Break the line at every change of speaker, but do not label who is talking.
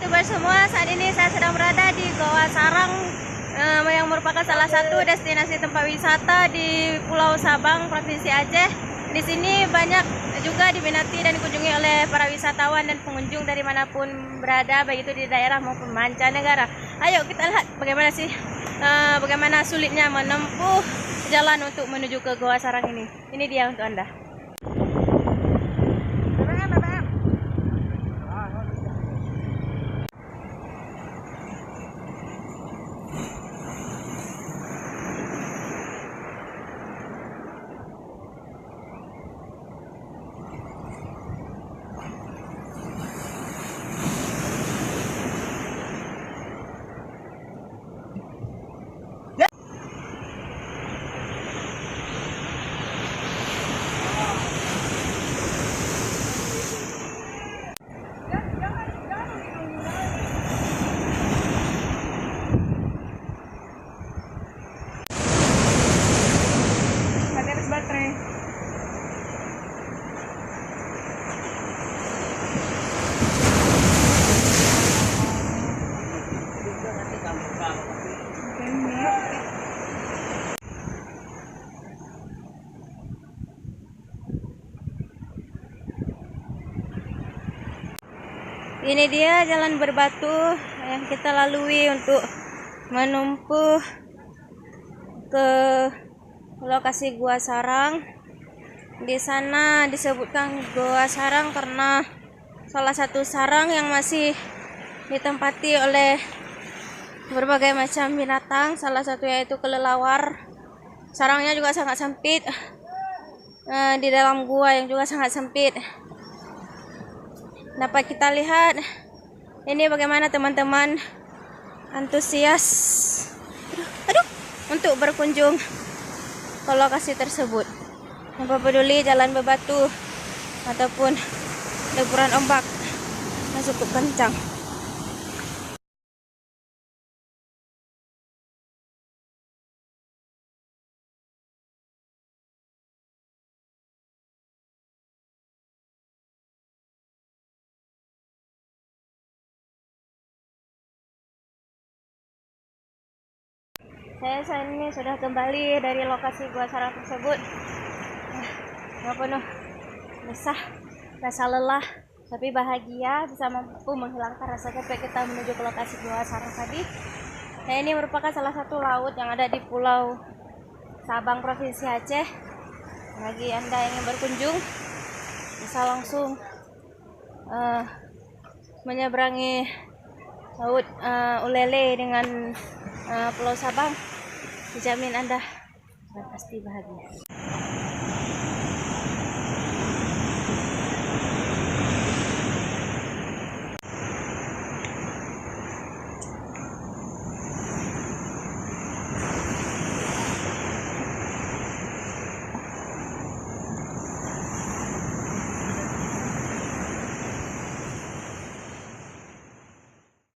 YouTuber semua, saat ini saya sedang berada di Goa Sarang yang merupakan salah satu destinasi tempat wisata di Pulau Sabang, Provinsi Aceh. Di sini banyak juga diminati dan dikunjungi oleh para wisatawan dan pengunjung dari manapun berada, baik itu di daerah maupun mancanegara. Ayo kita lihat bagaimana sulitnya menempuh jalan untuk menuju ke Goa Sarang ini. Ini dia untuk Anda. Baterai. Ini dia jalan berbatu yang kita lalui untuk menempuh ke lokasi Gua Sarang. Di sana disebutkan Gua Sarang karena salah satu sarang yang masih ditempati oleh berbagai macam binatang, salah satunya itu kelelawar. Sarangnya juga sangat sempit, di dalam gua yang juga sangat sempit. Dapat kita lihat ini bagaimana teman-teman antusias untuk berkunjung ke lokasi tersebut, tanpa peduli jalan berbatu ataupun deburan ombak yang cukup kencang. Saya saat ini sudah kembali dari lokasi Gua Sarang tersebut. Penuh resah, rasa lelah, tapi bahagia bisa mampu menghilangkan rasa capek kita menuju ke lokasi Gua Sarang tadi. Nah, ini merupakan salah satu laut yang ada di Pulau Sabang, Provinsi Aceh. Bagi Anda yang ingin berkunjung, bisa langsung menyeberangi laut Ulele dengan Pulau Sabang. Dijamin Anda pasti bahagia.